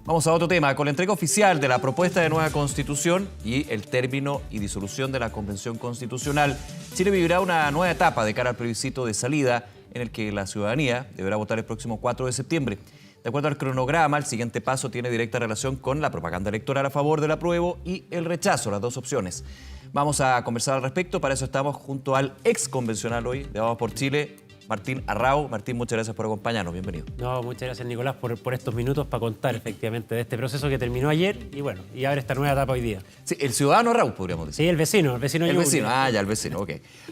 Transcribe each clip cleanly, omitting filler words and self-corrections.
Vamos a otro tema. Con la entrega oficial de la propuesta de nueva Constitución y el término y disolución de la Convención Constitucional, Chile vivirá una nueva etapa de cara al plebiscito de salida en el que la ciudadanía deberá votar el próximo 4 de septiembre. De acuerdo al cronograma, el siguiente paso tiene directa relación con la propaganda electoral a favor del apruebo y el rechazo, las dos opciones. Vamos a conversar al respecto. Para eso estamos junto al ex convencional hoy de Vamos por Chile, Martín Arrau. Martín, muchas gracias por acompañarnos. Bienvenido. No, muchas gracias, Nicolás, por estos minutos para contar efectivamente de este proceso que terminó ayer y bueno, y abre esta nueva etapa hoy día. Sí, el ciudadano Arrau, podríamos decir. Sí, el vecino. El vecino, ya, el vecino, ok.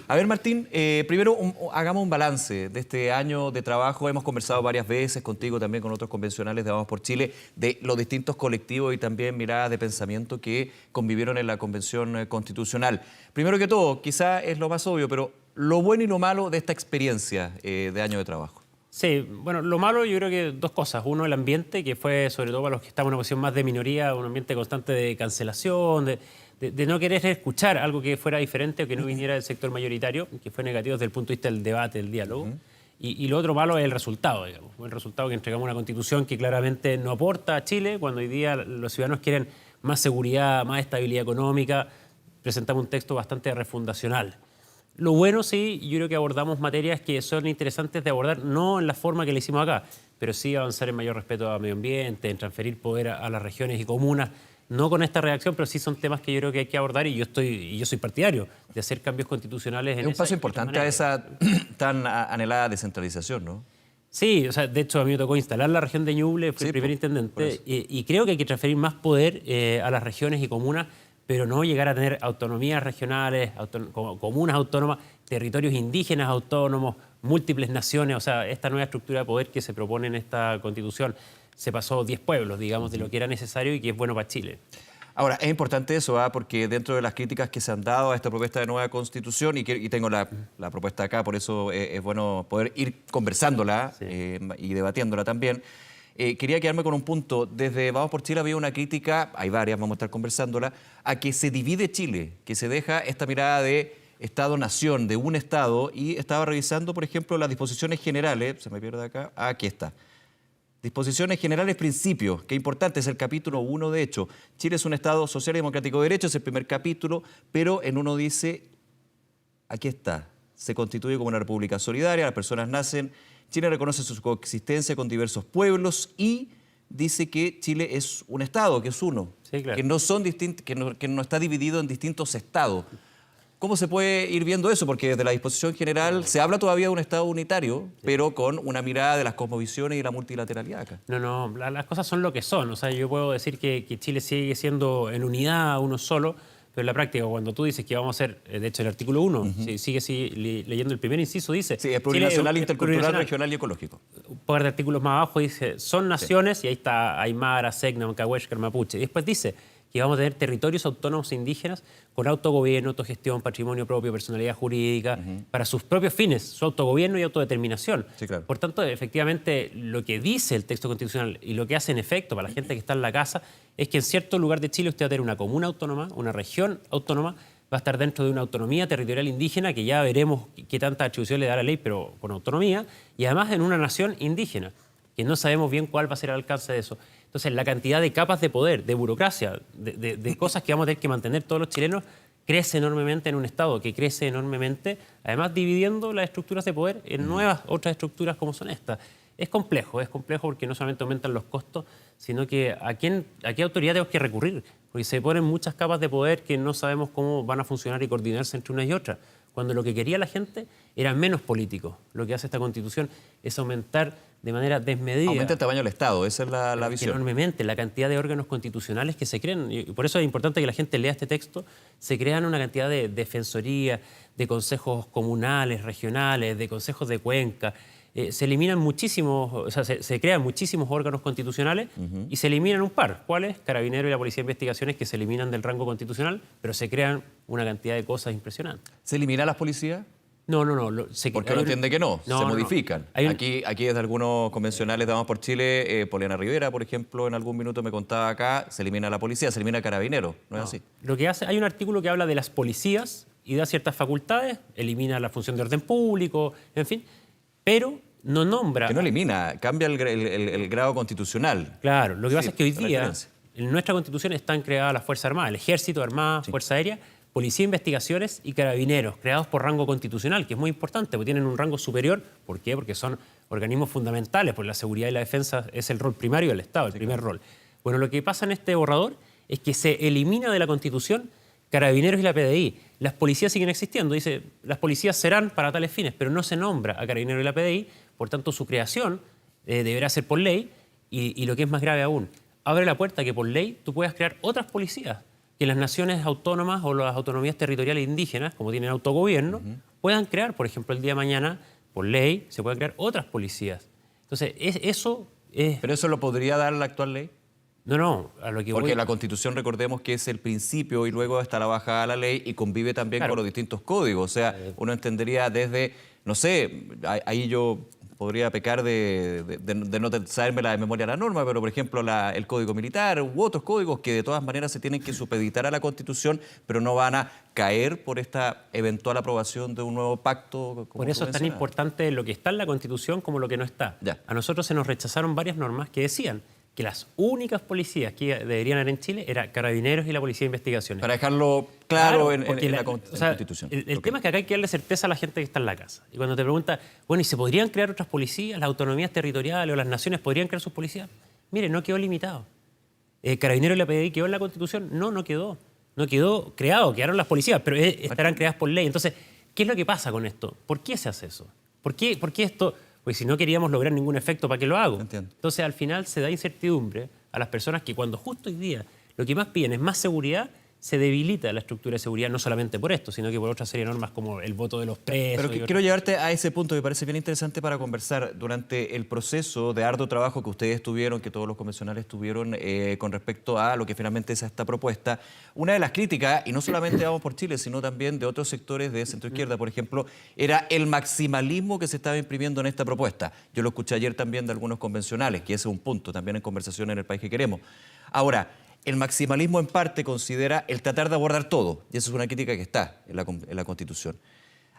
A ver, Martín, primero hagamos un balance de este año de trabajo. Hemos conversado varias veces contigo, también con otros convencionales de Vamos por Chile, de los distintos colectivos y también miradas de pensamiento que convivieron en la Convención Constitucional. Primero que todo, quizá es lo más obvio, pero lo bueno y lo malo de esta experiencia de año de trabajo. Sí, bueno, lo malo yo creo que dos cosas. Uno, el ambiente, que fue sobre todo para los que estamos en una posición más de minoría, un ambiente constante de cancelación, de no querer escuchar algo que fuera diferente o que no viniera del sector mayoritario, que fue negativo desde el punto de vista del debate, del diálogo. Y lo otro malo es el resultado, digamos. El resultado que entregamos una constitución que claramente no aporta a Chile, cuando hoy día los ciudadanos quieren más seguridad, más estabilidad económica. Presentamos un texto bastante refundacional. Lo bueno, sí, yo creo que abordamos materias que son interesantes de abordar, no en la forma que le hicimos acá, pero sí avanzar en mayor respeto al medio ambiente, en transferir poder a las regiones y comunas, no con esta redacción, pero sí son temas que yo creo que hay que abordar y yo soy partidario de hacer cambios constitucionales. Es un paso importante a esa tan anhelada descentralización, ¿no? Sí, o sea, de hecho a mí me tocó instalar la región de Ñuble, fui el primer intendente y creo que hay que transferir más poder a las regiones y comunas, pero no llegar a tener autonomías regionales, comunas autónomas, territorios indígenas autónomos, múltiples naciones. O sea, esta nueva estructura de poder que se propone en esta Constitución se pasó 10 pueblos, digamos, de lo que era necesario y que es bueno para Chile. Ahora, es importante eso, porque dentro de las críticas que se han dado a esta propuesta de nueva Constitución, y tengo la propuesta acá, por eso es bueno poder ir conversándola y debatiéndola también. Quería quedarme con un punto. Desde Vamos por Chile había una crítica, hay varias, vamos a estar conversándola, a que se divide Chile, que se deja esta mirada de Estado-nación, de un Estado, y estaba revisando, por ejemplo, las disposiciones generales, se me pierde acá, aquí está. Disposiciones generales, principios, qué importante, es el capítulo 1, de hecho. Chile es un Estado social y democrático de derecho, es el primer capítulo, pero en uno dice, aquí está, se constituye como una república solidaria, las personas nacen. Chile reconoce su coexistencia con diversos pueblos y dice que Chile es un Estado, que es uno, sí, claro, que no está dividido en distintos estados. ¿Cómo se puede ir viendo eso? Porque desde la disposición general se habla todavía de un Estado unitario, pero con una mirada de las cosmovisiones y la multilateralidad acá. No, las cosas son lo que son. O sea, yo puedo decir que Chile sigue siendo en unidad uno solo, pero en la práctica, cuando tú dices que vamos a hacer, de hecho, el artículo 1, sigue leyendo el primer inciso, dice... Sí, es plurinacional, intercultural, regional y ecológico. Un par de artículos más abajo dice, son naciones, y ahí está Aymara, Selknam, Cahuéscar, Mapuche. Y después dice que vamos a tener territorios autónomos e indígenas con autogobierno, autogestión, patrimonio propio, personalidad jurídica, para sus propios fines, su autogobierno y autodeterminación. Sí, claro. Por tanto, efectivamente, lo que dice el texto constitucional y lo que hace en efecto para la gente que está en la casa es que en cierto lugar de Chile usted va a tener una comuna autónoma, una región autónoma, va a estar dentro de una autonomía territorial indígena, que ya veremos qué tanta atribución le da la ley, pero con autonomía, y además en una nación indígena, que no sabemos bien cuál va a ser el alcance de eso. Entonces, la cantidad de capas de poder, de burocracia, de cosas que vamos a tener que mantener todos los chilenos, crece enormemente en un Estado, que crece enormemente, además dividiendo las estructuras de poder en nuevas otras estructuras como son estas. Es complejo porque no solamente aumentan los costos, sino que a qué autoridad tenemos que recurrir, porque se ponen muchas capas de poder que no sabemos cómo van a funcionar y coordinarse entre unas y otras, cuando lo que quería la gente era menos político. Lo que hace esta Constitución es aumentar de manera desmedida. Aumenta el tamaño del Estado, esa es la visión. Enormemente, la cantidad de órganos constitucionales que se crean. Y por eso es importante que la gente lea este texto. Se crean una cantidad de defensorías, de consejos comunales, regionales, de consejos de cuenca. Se eliminan muchísimos, o sea, se crean muchísimos órganos constitucionales y se eliminan un par. ¿Cuáles? Carabineros y la Policía de Investigaciones, que se eliminan del rango constitucional, pero se crean una cantidad de cosas impresionantes. ¿Se elimina las policías? No. Porque uno entiende que no, se modifican. Aquí desde algunos convencionales de Vamos por Chile, Poliana Rivera, por ejemplo, en algún minuto me contaba acá, se elimina la policía, se elimina Carabineros, ¿no es así? Lo que hace, hay un artículo que habla de las policías y da ciertas facultades, elimina la función de orden público, en fin, pero no nombra... Que no elimina, cambia el grado constitucional. Claro, lo que pasa es que hoy a la día diferencia. en nuestra Constitución están creadas las Fuerzas Armadas, el Ejército, Armada, Fuerza Aérea, Policía de Investigaciones y Carabineros, creados por rango constitucional, que es muy importante, porque tienen un rango superior. ¿Por qué? Porque son organismos fundamentales, porque la seguridad y la defensa es el rol primario del Estado, el primer rol. Bueno, lo que pasa en este borrador es que se elimina de la Constitución Carabineros y la PDI. Las policías siguen existiendo, dice, las policías serán para tales fines, pero no se nombra a Carabineros y la PDI, por tanto su creación deberá ser por ley y lo que es más grave aún, abre la puerta a que por ley tú puedas crear otras policías, que las naciones autónomas o las autonomías territoriales indígenas, como tienen autogobierno, puedan crear, por ejemplo, el día de mañana, por ley, se pueden crear otras policías. Entonces, eso es... ¿Pero eso lo podría dar la actual ley? No, a lo que Porque voy... la Constitución, recordemos que es el principio y luego está la bajada a la ley y convive también Claro. con los distintos códigos. O sea, uno entendería desde, no sé, ahí yo podría pecar de no saberme la de memoria la norma, pero por ejemplo el Código Militar u otros códigos que de todas maneras se tienen que supeditar a la Constitución, pero no van a caer por esta eventual aprobación de un nuevo pacto. Por eso es tan importante lo que está en la Constitución como lo que no está. Ya. A nosotros se nos rechazaron varias normas que decían que las únicas policías que deberían haber en Chile eran Carabineros y la Policía de Investigaciones. Para dejarlo claro en porque la o sea, Constitución. El Ok. tema es que acá hay que darle certeza a la gente que está en la casa. Y cuando te pregunta, bueno, ¿y se podrían crear otras policías? ¿Las autonomías territoriales o las naciones podrían crear sus policías? Mire, no quedó limitado. Carabineros y la PDI quedó en la Constitución. No quedó. No quedó creado, quedaron las policías, pero estarán creadas por ley. Entonces, ¿qué es lo que pasa con esto? ¿Por qué se hace eso? ¿Por qué esto? Pues si no queríamos lograr ningún efecto, ¿para qué lo hago? Entiendo. Entonces, al final se da incertidumbre a las personas que cuando justo hoy día lo que más piden es más seguridad, se debilita la estructura de seguridad, no solamente por esto, sino que por otra serie de normas como el voto de los presos. Pero quiero llevarte a ese punto que me parece bien interesante para conversar. Durante el proceso de arduo trabajo que ustedes tuvieron, que todos los convencionales tuvieron con respecto a lo que finalmente es esta propuesta, una de las críticas, y no solamente Vamos por Chile, sino también de otros sectores de centroizquierda, por ejemplo, era el maximalismo que se estaba imprimiendo en esta propuesta. Yo lo escuché ayer también de algunos convencionales, que ese es un punto también en conversación en el país que queremos. Ahora, el maximalismo en parte considera el tratar de abordar todo, y esa es una crítica que está en la Constitución.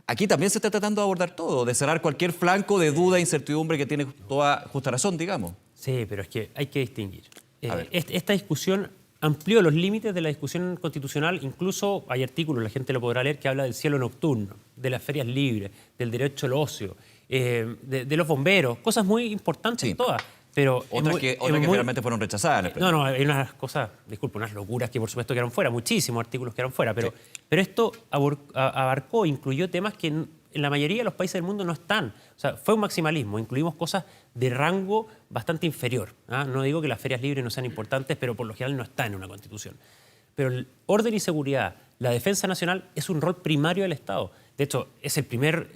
Aquí también se está tratando de abordar todo, de cerrar cualquier flanco de duda e incertidumbre que tiene toda justa razón, digamos. Sí, pero es que hay que distinguir. A ver. Esta discusión amplió los límites de la discusión constitucional, incluso hay artículos, la gente lo podrá leer, que habla del cielo nocturno, de las ferias libres, del derecho al ocio, de los bomberos, cosas muy importantes Sí. todas. Pero Otras que finalmente fueron rechazadas en el pleno. No, hay unas cosas, disculpe, unas locuras que por supuesto quedaron fuera, muchísimos artículos quedaron fuera, pero esto abarcó, incluyó temas que en la mayoría de los países del mundo no están. O sea, fue un maximalismo, incluimos cosas de rango bastante inferior. No digo que las ferias libres no sean importantes, pero por lo general no están en una constitución. Pero el orden y seguridad, la defensa nacional es un rol primario del Estado. De hecho, es el primer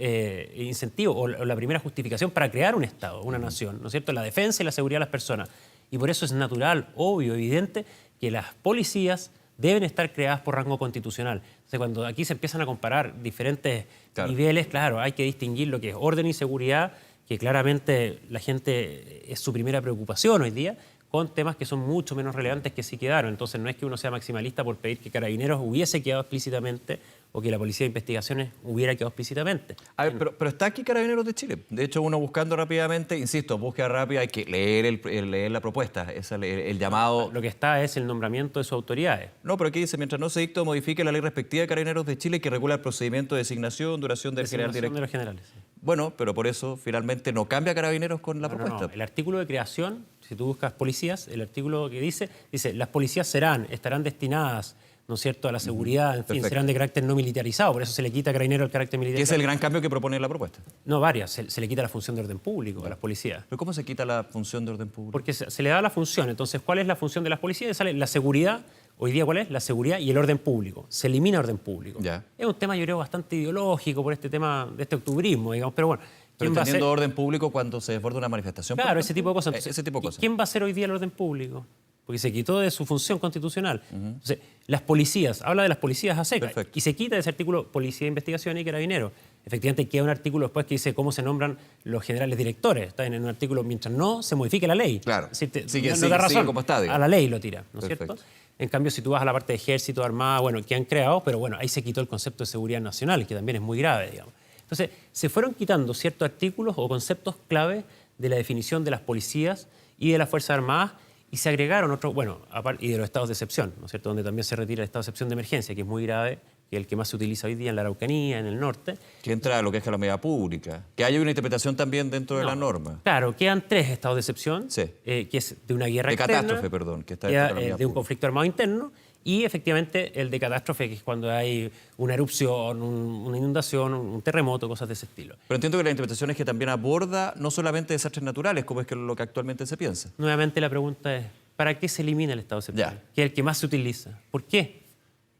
incentivo o la primera justificación para crear un Estado, una nación, ¿no es cierto? La defensa y la seguridad de las personas. Y por eso es natural, obvio, evidente que las policías deben estar creadas por rango constitucional. Entonces, cuando aquí se empiezan a comparar diferentes niveles, claro, hay que distinguir lo que es orden y seguridad, que claramente la gente es su primera preocupación hoy día, con temas que son mucho menos relevantes que sí quedaron. Entonces no es que uno sea maximalista por pedir que Carabineros hubiese quedado explícitamente o que la Policía de Investigaciones hubiera quedado explícitamente. A ver, pero está aquí Carabineros de Chile. De hecho, uno buscando rápidamente, insisto, búsqueda rápida, hay que leer la propuesta, el llamado... Lo que está es el nombramiento de sus autoridades. No, pero aquí dice, mientras no se dicte o modifique la ley respectiva de Carabineros de Chile que regula el procedimiento de designación, duración del general Designación director. de los generales. Sí. Bueno, pero por eso finalmente no cambia Carabineros con la propuesta. No. El artículo de creación, si tú buscas policías, el artículo que dice, las policías estarán destinadas, ¿no es cierto?, a la seguridad, en fin, Perfecto. serán de carácter no militarizado, por eso se le quita a Carabineros el carácter Que es militarizado. el gran cambio que propone la propuesta. No, varias, se le quita la función de orden público a las policías. ¿Pero cómo se quita la función de orden público? Porque se le da la función. Entonces, ¿cuál es la función de las policías? Sale la seguridad. Hoy día, ¿cuál es? La seguridad y el orden público. Se elimina orden público. Ya. Es un tema, yo creo, bastante ideológico por este tema de este octubrismo, digamos. Pero bueno, Pero ¿quién va a entendiendo ser? orden público cuando se desborda una manifestación. por Claro, ejemplo. ese tipo de cosas. Entonces, Ese tipo de ¿y cosas. ¿quién va a ser hoy día el orden público? Porque se quitó de su función constitucional. Entonces, las policías, habla de las policías a secas. Perfecto. Y se quita de ese artículo Policía de Investigación y Carabineros. Efectivamente, queda un artículo después que dice cómo se nombran los generales directores. Está en un artículo mientras no se modifique la ley. Claro. Es decir, Sigue no da razón. como está, digamos. A la ley lo tira, ¿no es Perfecto. cierto? En cambio, si tú vas a la parte de ejército, armada, bueno, que han creado, pero bueno, ahí se quitó el concepto de seguridad nacional, que también es muy grave, digamos. Entonces, se fueron quitando ciertos artículos o conceptos clave de la definición de las policías y de las Fuerzas Armadas y se agregaron otros, y de los estados de excepción, ¿no es cierto?, donde también se retira el estado de excepción de emergencia, que es muy grave, que es el que más se utiliza hoy día en la Araucanía, en el norte. Que entra a lo que es calamidad pública. Que haya una interpretación también dentro de la norma. Claro, quedan 3 estados de excepción, Sí. Que es de una guerra De externa, catástrofe, perdón, que está queda, dentro de calamidad de un pública. conflicto armado interno, y efectivamente el de catástrofe, que es cuando hay una erupción, una inundación, un terremoto, cosas de ese estilo. Pero entiendo que la interpretación es que también aborda no solamente desastres naturales, como es que lo que actualmente se piensa. Nuevamente la pregunta es, ¿para qué se elimina el estado de excepción? Ya. Que es el que más se utiliza. ¿Por qué?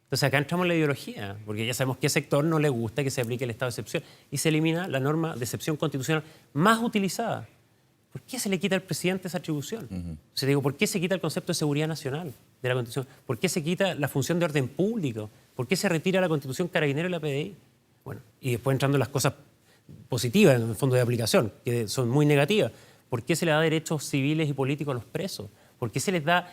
Entonces acá entramos en la ideología, porque ya sabemos qué sector no le gusta que se aplique el estado de excepción y se elimina la norma de excepción constitucional más utilizada. ¿Por qué se le quita al presidente esa atribución? O sea, digo, ¿por qué se quita el concepto de seguridad nacional de la Constitución? ¿Por qué se quita la función de orden público? ¿Por qué se retira la Constitución Carabinero y la PDI? Bueno, y después entrando las cosas positivas en el fondo de aplicación, que son muy negativas. ¿Por qué se le da derechos civiles y políticos a los presos? ¿Por qué se les da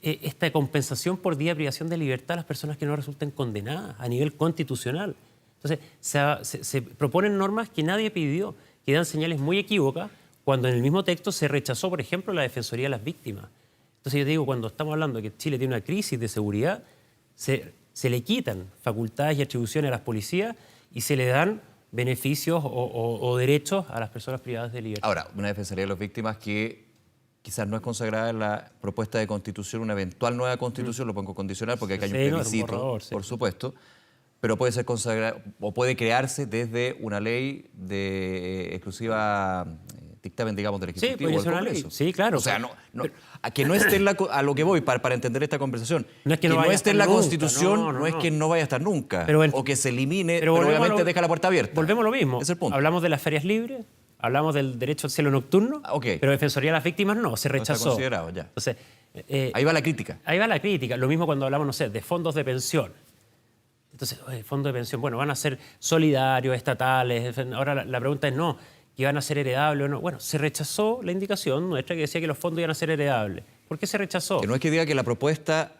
esta compensación por día de privación de libertad a las personas que no resulten condenadas a nivel constitucional? Entonces, se proponen normas que nadie pidió, que dan señales muy equívocas, cuando en el mismo texto se rechazó, por ejemplo, la Defensoría de las Víctimas. Entonces yo digo, cuando estamos hablando de que Chile tiene una crisis de seguridad, se le quitan facultades y atribuciones a las policías y se le dan beneficios o derechos a las personas privadas de libertad. Ahora, una Defensoría de las Víctimas que quizás no es consagrada en la propuesta de constitución, una eventual nueva constitución, lo pongo condicional porque acá hay un Sí, no, es un plebiscito, borrador, sí. por supuesto, pero puede ser consagrada o puede crearse desde una ley de exclusiva dictamen, digamos, del Ejecutivo podría o ser del una ley. Congreso. Sí, claro. O sea, a que no esté en a lo que voy para entender esta conversación. No es que no vaya a esté estar en la nunca, Constitución no. es que no vaya a estar nunca. Pero o que se elimine, pero pero volvemos obviamente a lo- deja la puerta abierta. Volvemos a lo mismo. Ese es el punto. Hablamos de las ferias libres, hablamos del derecho al cielo nocturno, Ok. pero Defensoría de las Víctimas no, se No está rechazó. considerado, ya. Entonces, Ahí va la crítica. ahí va la crítica. Lo mismo cuando hablamos, no sé, de fondos de pensión. Entonces, fondos de pensión, bueno, van a ser solidarios, estatales. Ahora la pregunta es no, que van a ser heredables o no. Bueno, se rechazó la indicación nuestra que decía que los fondos iban a ser heredables. ¿Por qué se rechazó? Que no es que diga que la propuesta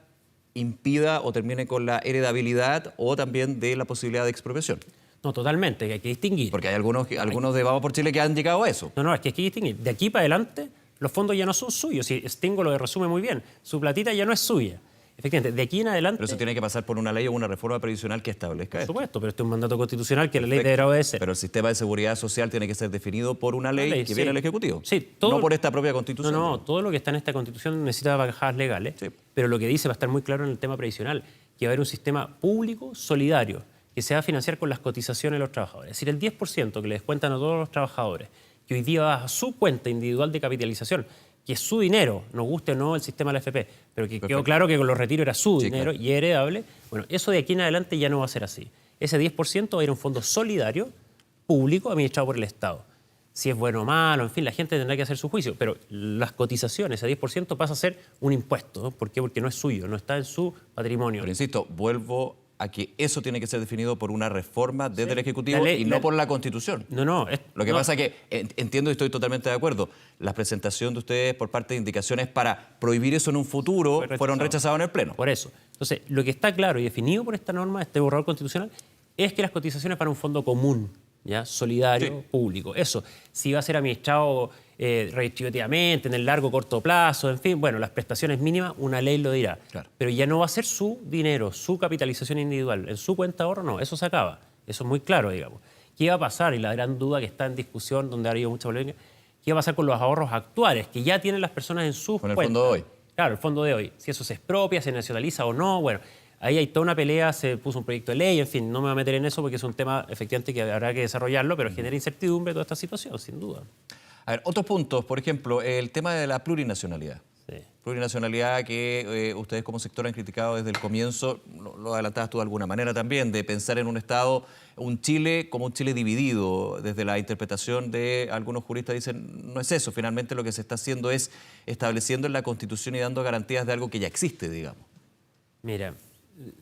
impida o termine con la heredabilidad o también de la posibilidad de expropiación. No, totalmente, que hay que distinguir. Porque hay algunos de Vamos por Chile que han llegado a eso. No, es que hay que distinguir. De aquí para adelante, los fondos ya no son suyos. Si Stingo lo resume muy bien. Su platita ya no es suya. Efectivamente, de aquí en adelante... Pero eso tiene que pasar por una ley o una reforma previsional que establezca Por esto. supuesto, pero este es un mandato constitucional que la ley Perfecto. deberá obedecer. Pero el sistema de seguridad social tiene que ser definido por una ley que sí. viene del Ejecutivo. Sí, no por esta propia Constitución. No, todo lo que está en esta Constitución necesita bajadas legales, Sí. pero lo que dice va a estar muy claro en el tema previsional, que va a haber un sistema público solidario que se va a financiar con las cotizaciones de los trabajadores. Es decir, el 10% que le descuentan a todos los trabajadores, que hoy día va a su cuenta individual de capitalización, que es su dinero, nos guste o no el sistema de la AFP, pero que quedó Perfecto. claro que con los retiros era su Sí, dinero claro. y heredable, bueno, eso de aquí en adelante ya no va a ser así. Ese 10% va a ir a un fondo solidario, público, administrado por el Estado. Si es bueno o malo, en fin, la gente tendrá que hacer su juicio, pero las cotizaciones, ese 10% pasa a ser un impuesto, ¿no? ¿Por qué? Porque no es suyo, no está en su patrimonio. Pero insisto, vuelvo a que eso tiene que ser definido por una reforma desde el Ejecutivo La ley- y no por la Constitución. No. Lo que pasa es que entiendo y estoy totalmente de acuerdo. La presentación de ustedes por parte de indicaciones para prohibir eso en un futuro fueron rechazados en el Pleno. Por eso. Entonces, lo que está claro y definido por esta norma, este borrador constitucional, es que las cotizaciones para un fondo común, ¿ya? Solidario, Sí. público. Eso, si va a ser administrado redistributivamente, en el largo o corto plazo, en fin, bueno, las prestaciones mínimas, una ley lo dirá. Claro. Pero ya no va a ser su dinero, su capitalización individual, en su cuenta de ahorro, no, eso se acaba. Eso es muy claro, digamos. ¿Qué va a pasar? Y la gran duda que está en discusión, donde ha habido mucha polémica, ¿qué va a pasar con los ahorros actuales que ya tienen las personas en sus Con el cuentas? fondo de hoy. Claro, el fondo de hoy. Si eso se expropia, se nacionaliza o no, bueno, ahí hay toda una pelea, se puso un proyecto de ley, en fin, no me voy a meter en eso porque es un tema efectivamente que habrá que desarrollarlo, pero genera incertidumbre toda esta situación, sin duda. A ver, otros puntos, por ejemplo, el tema de la plurinacionalidad. Sí. Plurinacionalidad que ustedes como sector han criticado desde el comienzo, lo adelantabas tú de alguna manera también, de pensar en un Estado, un Chile como un Chile dividido. Desde la interpretación de algunos juristas dicen, no es eso, finalmente lo que se está haciendo es estableciendo en la Constitución y dando garantías de algo que ya existe, digamos. Mira,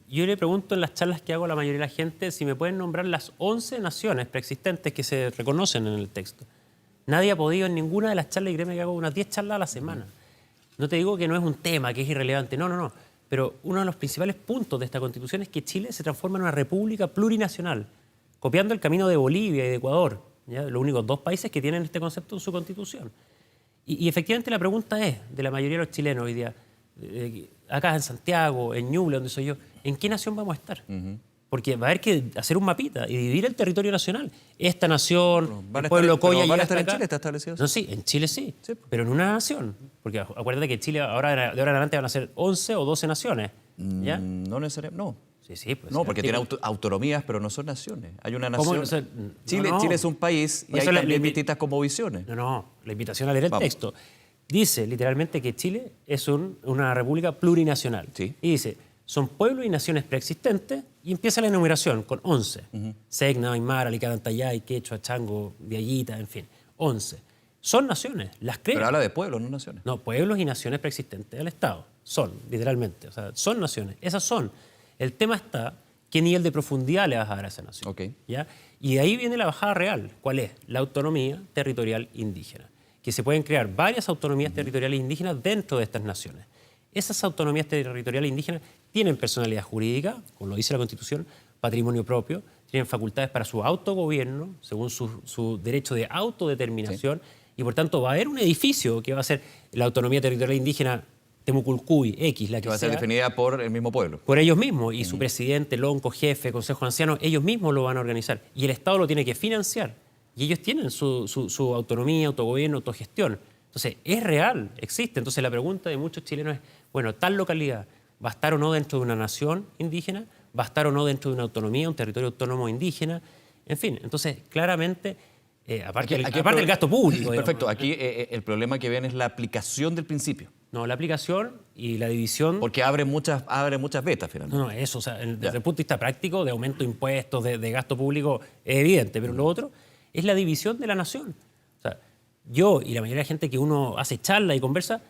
yo le pregunto en las charlas que hago a la mayoría de la gente si me pueden nombrar las 11 naciones preexistentes que se reconocen en el texto. Nadie ha podido en ninguna de las charlas, y créeme que hago unas 10 charlas a la semana. No te digo que no es un tema, que es irrelevante, no. Pero uno de los principales puntos de esta Constitución es que Chile se transforma en una república plurinacional, copiando el camino de Bolivia y de Ecuador, ¿ya? Los únicos 2 países que tienen este concepto en su constitución. Y efectivamente la pregunta es, de la mayoría de los chilenos hoy día, acá en Santiago, en Ñuble, donde soy yo, ¿en qué nación vamos a estar? Porque va a haber que hacer un mapita y dividir el territorio nacional. Esta nación, el pueblo Coya... ¿Van a estar en Chile? ¿Está establecido? No, sí, en Chile sí, pero en una nación. Porque acuérdate que Chile de ahora en adelante van a ser 11 o 12 naciones. ¿Ya? No necesariamente, no. Sí, pues, No, porque tiene autonomías, pero no son naciones. Hay una nación. O sea, Chile, no. Chile es un país y hay también distintas cosmovisiones. No, la invitación a leer el texto. Dice literalmente que Chile es una república plurinacional. Sí. Y dice, son pueblos y naciones preexistentes, y empieza la enumeración con 11. Segna, Aymara, Licarantayay, Quechua, Chango, Diaguita, en fin, 11. Son naciones, las crean. Pero habla de pueblos, no naciones. No, pueblos y naciones preexistentes del Estado. Son, literalmente. O sea, son naciones. Esas son. El tema está, ¿qué nivel de profundidad le vas a dar a esa nación? Okay. ¿Ya? Y de ahí viene la bajada real. ¿Cuál es? La autonomía territorial indígena. Que se pueden crear varias autonomías territoriales indígenas dentro de estas naciones. Esas autonomías territoriales indígenas tienen personalidad jurídica, como lo dice la Constitución, patrimonio propio, tienen facultades para su autogobierno, según su derecho de autodeterminación, y por tanto va a haber un edificio que va a ser la autonomía territorial indígena Temuculcuy, X, la que va a ser sea, definida por el mismo pueblo. por ellos mismos, y su presidente, lonco, jefe, consejo de ancianos, ellos mismos lo van a organizar. Y el Estado lo tiene que financiar. Y ellos tienen su autonomía, autogobierno, autogestión. Entonces, es real, existe. Entonces, la pregunta de muchos chilenos es, bueno, ¿tal localidad va a estar o no dentro de una nación indígena? ¿Va a estar o no dentro de una autonomía, un territorio autónomo indígena? En fin, entonces, claramente... aparte del gasto público. Perfecto. Digamos. Aquí el problema que ven es la aplicación del principio. No, la aplicación y la división... Porque abre muchas vetas, finalmente. No, eso, o sea, desde el punto de vista práctico, de aumento de impuestos, de gasto público, es evidente, pero lo otro es la división de la nación. O sea, yo y la mayoría de la gente que uno hace charla y conversa,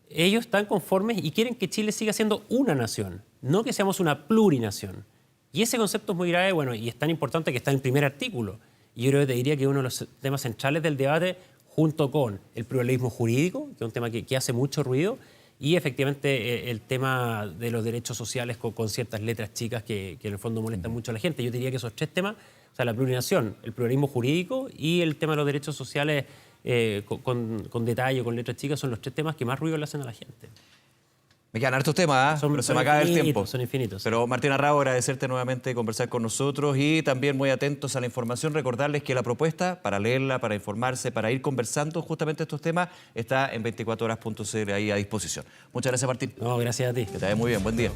ellos están conformes y quieren que Chile siga siendo una nación, no que seamos una plurinación. Y ese concepto es muy grave, bueno, y es tan importante que está en el primer artículo. Y yo creo que te diría que uno de los temas centrales del debate, junto con el pluralismo jurídico, que es un tema que hace mucho ruido, y efectivamente el tema de los derechos sociales con ciertas letras chicas que en el fondo molestan mucho a la gente. Yo diría que esos 3 temas, o sea, la plurinación, el pluralismo jurídico y el tema de los derechos sociales con detalle, con letras chicas, son los 3 temas que más ruido le hacen a la gente. Me quedan hartos temas, pero se me acaba el tiempo. Son infinitos. Pero Martín Arrau, agradecerte nuevamente conversar con nosotros y también muy atentos a la información. Recordarles que la propuesta, para leerla, para informarse, para ir conversando justamente estos temas, está en 24horas.cl ahí a disposición. Muchas gracias, Martín. No, gracias a ti. Que te vaya muy bien. Buen día.